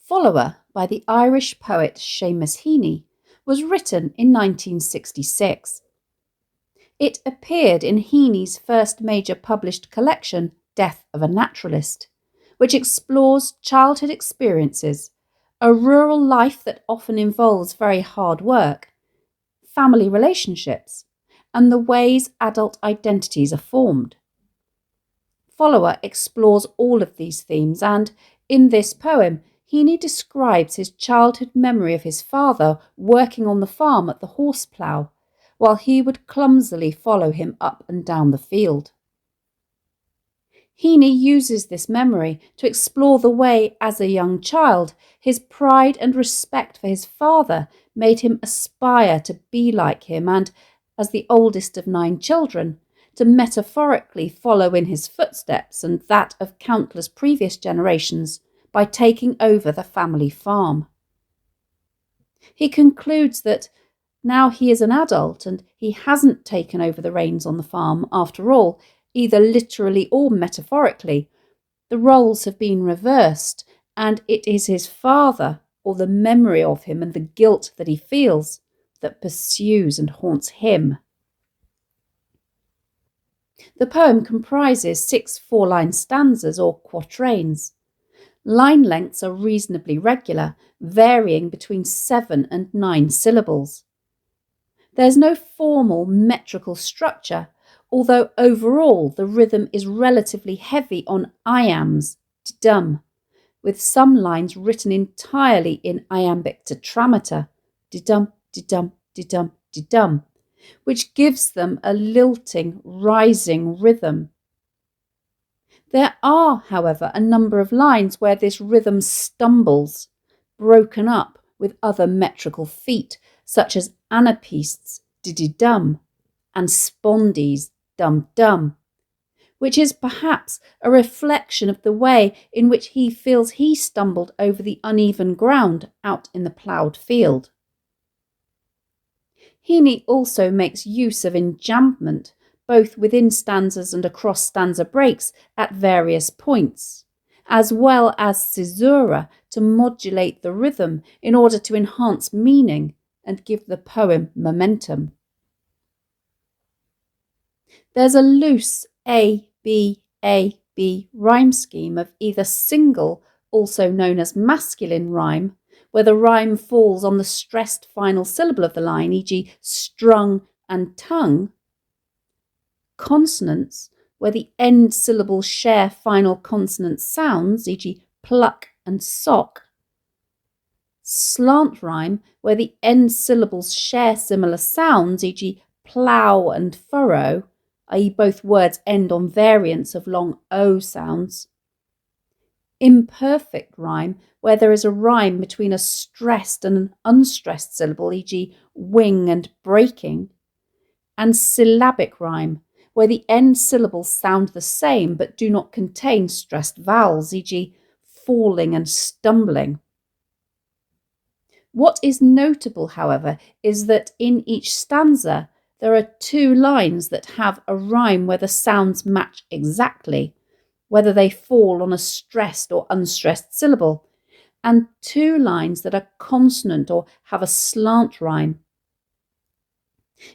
Follower by the Irish poet Seamus Heaney was written in 1966. It appeared in Heaney's first major published collection, Death of a Naturalist, which explores childhood experiences, a rural life that often involves very hard work, family relationships, and the ways adult identities are formed. Follower explores all of these themes, and in this poem, Heaney describes his childhood memory of his father working on the farm at the horse plough, while he would clumsily follow him up and down the field. Heaney uses this memory to explore the way, as a young child, his pride and respect for his father made him aspire to be like him and, as the oldest of 9 children, to metaphorically follow in his footsteps and that of countless previous generations by taking over the family farm. He concludes that now he is an adult and he hasn't taken over the reins on the farm after all, either literally or metaphorically. The roles have been reversed, and it is his father, or the memory of him and the guilt that he feels, that pursues and haunts him. The poem comprises 6 4-line stanzas or quatrains. Line lengths are reasonably regular, varying between 7 and 9 syllables. There's no formal metrical structure, although overall the rhythm is relatively heavy on iambs, dum, with some lines written entirely in iambic tetrameter, dum, dum, dum, dum, which gives them a lilting, rising rhythm. There are, however, a number of lines where this rhythm stumbles, broken up with other metrical feet, such as anapaests, dum, and spondies, dum, which is perhaps a reflection of the way in which he feels he stumbled over the uneven ground out in the ploughed field. Heaney also makes use of enjambment, both within stanzas and across stanza breaks at various points, as well as caesura to modulate the rhythm in order to enhance meaning and give the poem momentum. There's a loose A-B rhyme scheme of either single, also known as masculine rhyme, where the rhyme falls on the stressed final syllable of the line, e.g. strung and tongue, consonants, where the end syllables share final consonant sounds, e.g. pluck and sock, slant rhyme, where the end syllables share similar sounds, e.g. plough and furrow, i.e. both words end on variants of long O sounds. Imperfect rhyme, where there is a rhyme between a stressed and an unstressed syllable, e.g. wing and breaking. And syllabic rhyme, where the end syllables sound the same but do not contain stressed vowels, e.g. falling and stumbling. What is notable, however, is that in each stanza there are 2 lines that have a rhyme where the sounds match exactly, whether they fall on a stressed or unstressed syllable, and 2 lines that are consonant or have a slant rhyme.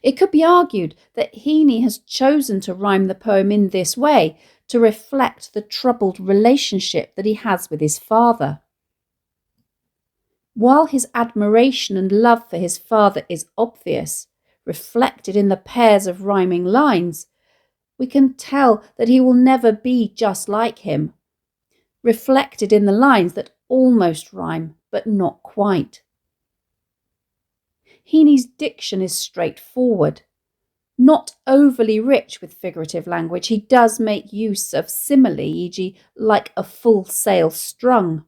It could be argued that Heaney has chosen to rhyme the poem in this way to reflect the troubled relationship that he has with his father. While his admiration and love for his father is obvious, reflected in the pairs of rhyming lines, we can tell that he will never be just like him, reflected in the lines that almost rhyme, but not quite. Heaney's diction is straightforward. Not overly rich with figurative language, he does make use of simile, e.g. like a full sail strung.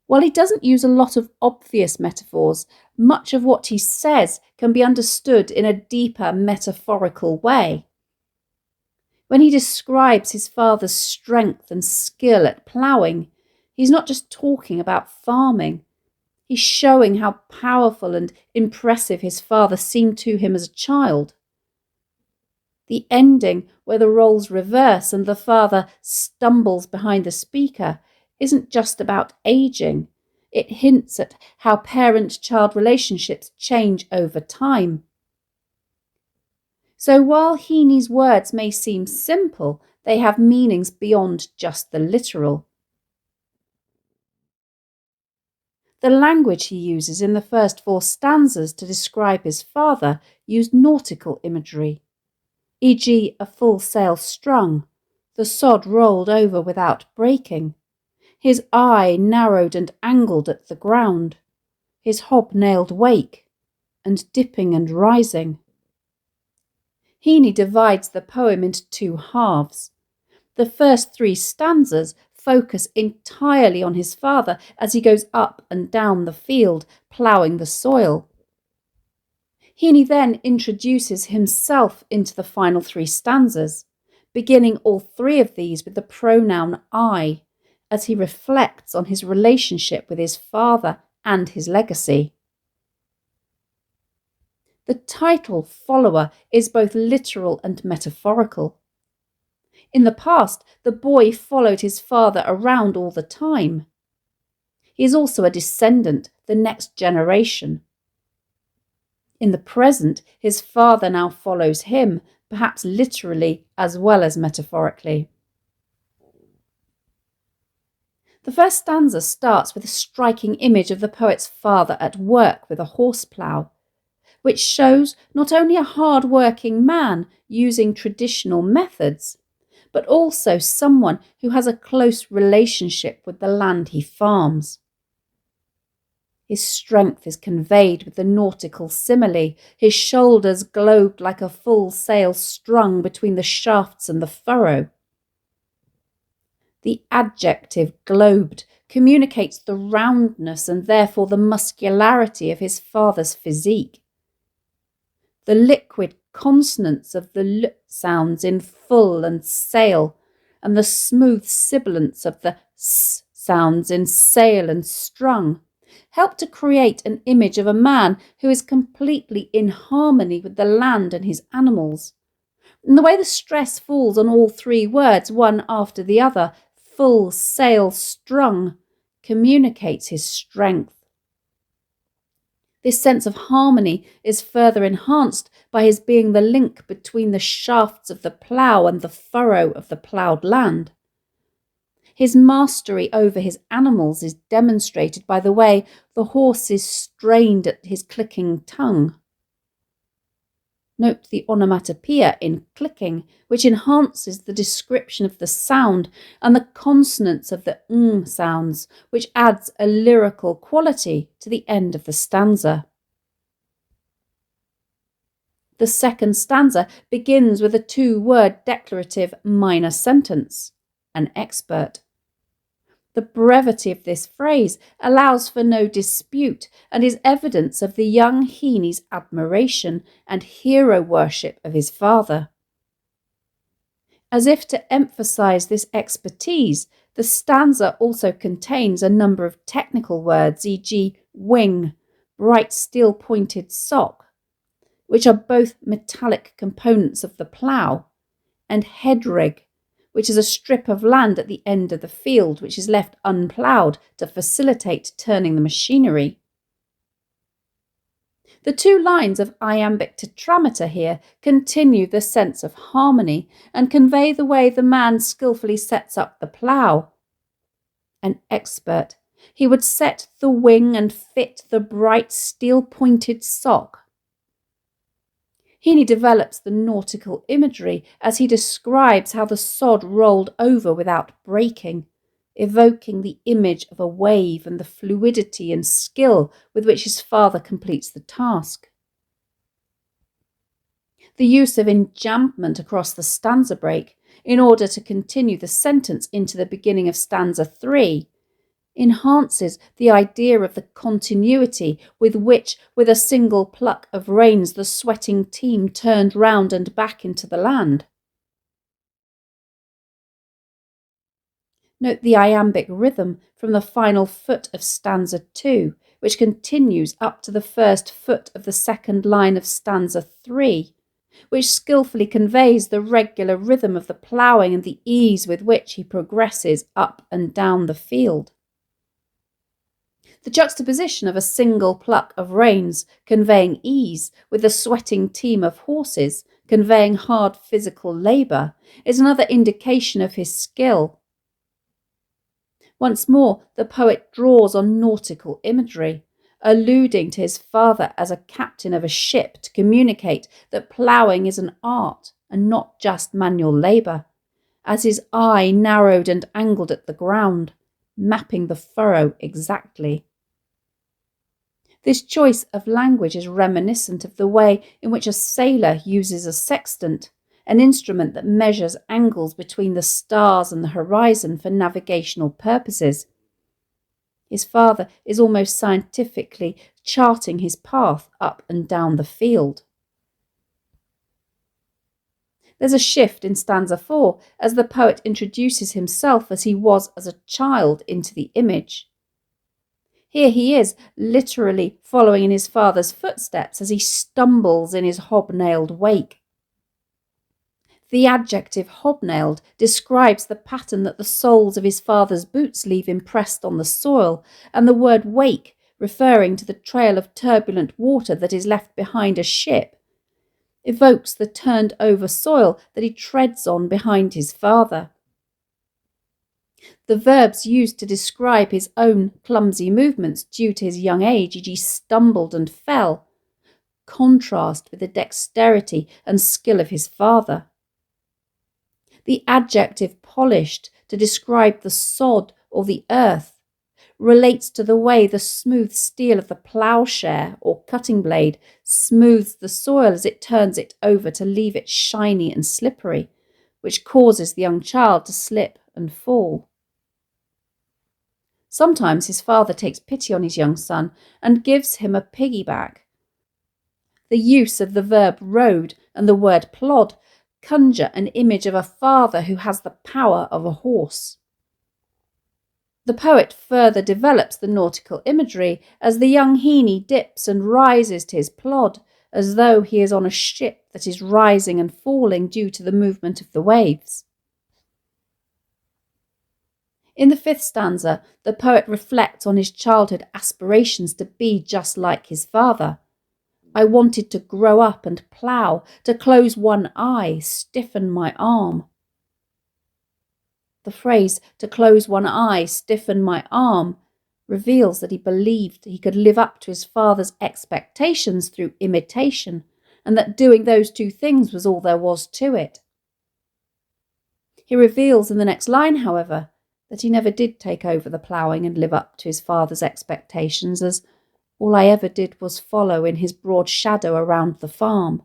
While he doesn't use a lot of obvious metaphors, much of what he says can be understood in a deeper metaphorical way. When he describes his father's strength and skill at ploughing, he's not just talking about farming. He's showing how powerful and impressive his father seemed to him as a child. The ending, where the roles reverse and the father stumbles behind the speaker, isn't just about aging. It hints at how parent-child relationships change over time. So while Heaney's words may seem simple, they have meanings beyond just the literal. The language he uses in the first 4 stanzas to describe his father used nautical imagery, e.g. a full sail strung, the sod rolled over without breaking, his eye narrowed and angled at the ground, his hobnailed wake, and dipping and rising. Heaney divides the poem into 2 halves. The first 3 stanzas focus entirely on his father as he goes up and down the field, ploughing the soil. Heaney then introduces himself into the final 3 stanzas, beginning all 3 of these with the pronoun I, as he reflects on his relationship with his father and his legacy. The title follower is both literal and metaphorical. In the past, the boy followed his father around all the time. He is also a descendant, the next generation. In the present, his father now follows him, perhaps literally as well as metaphorically. The first stanza starts with a striking image of the poet's father at work with a horse plough, which shows not only a hard-working man using traditional methods, but also someone who has a close relationship with the land he farms. His strength is conveyed with the nautical simile, his shoulders globed like a full sail strung between the shafts and the furrow. The adjective globed communicates the roundness and therefore the muscularity of his father's physique. The liquid consonants of the l sounds in full and sail, and the smooth sibilants of the s sounds in sail and strung, help to create an image of a man who is completely in harmony with the land and his animals. And the way the stress falls on all 3 words, one after the other, full sail strung, communicates his strength. This sense of harmony is further enhanced by his being the link between the shafts of the plough and the furrow of the ploughed land. His mastery over his animals is demonstrated by the way the horse is strained at his clicking tongue. Note the onomatopoeia in clicking, which enhances the description of the sound, and the consonants of the sounds, which adds a lyrical quality to the end of the stanza. The second stanza begins with a 2-word declarative minor sentence, an expert. The brevity of this phrase allows for no dispute and is evidence of the young Heaney's admiration and hero worship of his father. As if to emphasize this expertise, the stanza also contains a number of technical words, e.g. wing, bright steel-pointed sock, which are both metallic components of the plough, and headrig, which is a strip of land at the end of the field which is left unploughed to facilitate turning the machinery. The 2 lines of iambic tetrameter here continue the sense of harmony and convey the way the man skillfully sets up the plough. An expert, he would set the wing and fit the bright steel-pointed sock. Heaney develops the nautical imagery as he describes how the sod rolled over without breaking, evoking the image of a wave and the fluidity and skill with which his father completes the task. The use of enjambment across the stanza break in order to continue the sentence into the beginning of stanza 3 enhances the idea of the continuity with which, with a single pluck of reins, the sweating team turned round and back into the land. Note the iambic rhythm from the final foot of stanza 2, which continues up to the first foot of the second line of stanza 3, which skillfully conveys the regular rhythm of the ploughing and the ease with which he progresses up and down the field. The juxtaposition of a single pluck of reins conveying ease with the sweating team of horses conveying hard physical labour is another indication of his skill. Once more, the poet draws on nautical imagery, alluding to his father as a captain of a ship to communicate that ploughing is an art and not just manual labour, as his eye narrowed and angled at the ground, mapping the furrow exactly. This choice of language is reminiscent of the way in which a sailor uses a sextant, an instrument that measures angles between the stars and the horizon for navigational purposes. His father is almost scientifically charting his path up and down the field. There's a shift in stanza 4 as the poet introduces himself as he was as a child into the image. Here he is, literally following in his father's footsteps as he stumbles in his hobnailed wake. The adjective hobnailed describes the pattern that the soles of his father's boots leave impressed on the soil, and the word wake, referring to the trail of turbulent water that is left behind a ship, evokes the turned over soil that he treads on behind his father. The verbs used to describe his own clumsy movements due to his young age, e.g. stumbled and fell, contrast with the dexterity and skill of his father. The adjective polished to describe the sod or the earth relates to the way the smooth steel of the ploughshare or cutting blade smooths the soil as it turns it over to leave it shiny and slippery, which causes the young child to slip and fall. Sometimes his father takes pity on his young son and gives him a piggyback. The use of the verb rode and the word plod conjure an image of a father who has the power of a horse. The poet further develops the nautical imagery as the young Heaney dips and rises to his plod, as though he is on a ship that is rising and falling due to the movement of the waves. In the 5th stanza, the poet reflects on his childhood aspirations to be just like his father. I wanted to grow up and plough, to close one eye, stiffen my arm. The phrase, to close one eye, stiffen my arm, reveals that he believed he could live up to his father's expectations through imitation, and that doing those two things was all there was to it. He reveals in the next line, however, that he never did take over the ploughing and live up to his father's expectations, as all I ever did was follow in his broad shadow around the farm.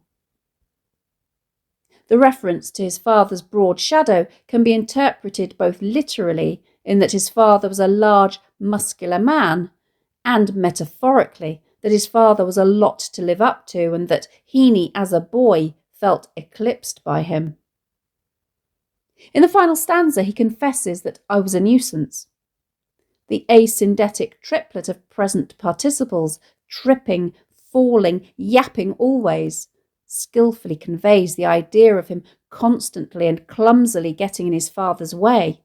The reference to his father's broad shadow can be interpreted both literally, in that his father was a large, muscular man, and metaphorically, that his father was a lot to live up to and that Heaney, as a boy, felt eclipsed by him. In the final stanza, he confesses that I was a nuisance. The asyndetic triplet of present participles, tripping, falling, yapping always, skillfully conveys the idea of him constantly and clumsily getting in his father's way.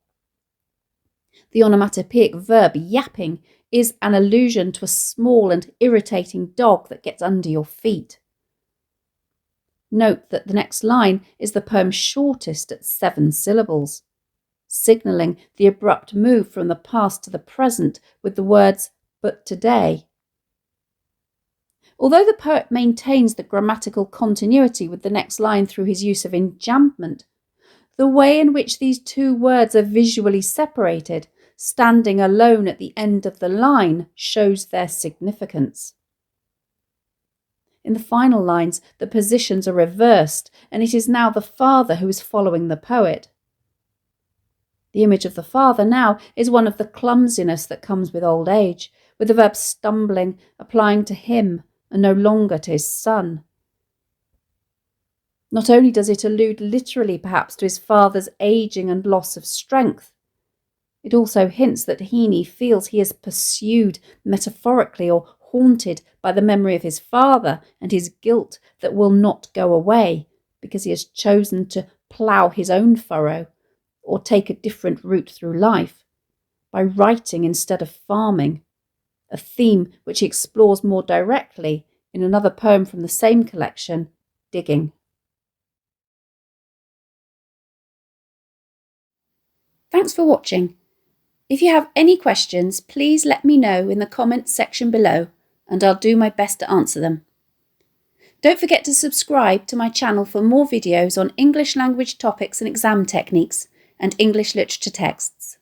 The onomatopoeic verb yapping is an allusion to a small and irritating dog that gets under your feet. Note that the next line is the poem's shortest at 7 syllables, signalling the abrupt move from the past to the present with the words, but today. Although the poet maintains the grammatical continuity with the next line through his use of enjambment, the way in which these two words are visually separated, standing alone at the end of the line, shows their significance. In the final lines, the positions are reversed, and it is now the father who is following the poet. The image of the father now is one of the clumsiness that comes with old age, with the verb stumbling applying to him and no longer to his son. Not only does it allude literally perhaps to his father's ageing and loss of strength, it also hints that Heaney feels he is pursued metaphorically or haunted by the memory of his father and his guilt that will not go away, because he has chosen to plough his own furrow or take a different route through life, by writing instead of farming, a theme which he explores more directly in another poem from the same collection, Digging. Thanks for watching. If you have any questions, please let me know in the comments section below, and I'll do my best to answer them. Don't forget to subscribe to my channel for more videos on English language topics and exam techniques and English literature texts.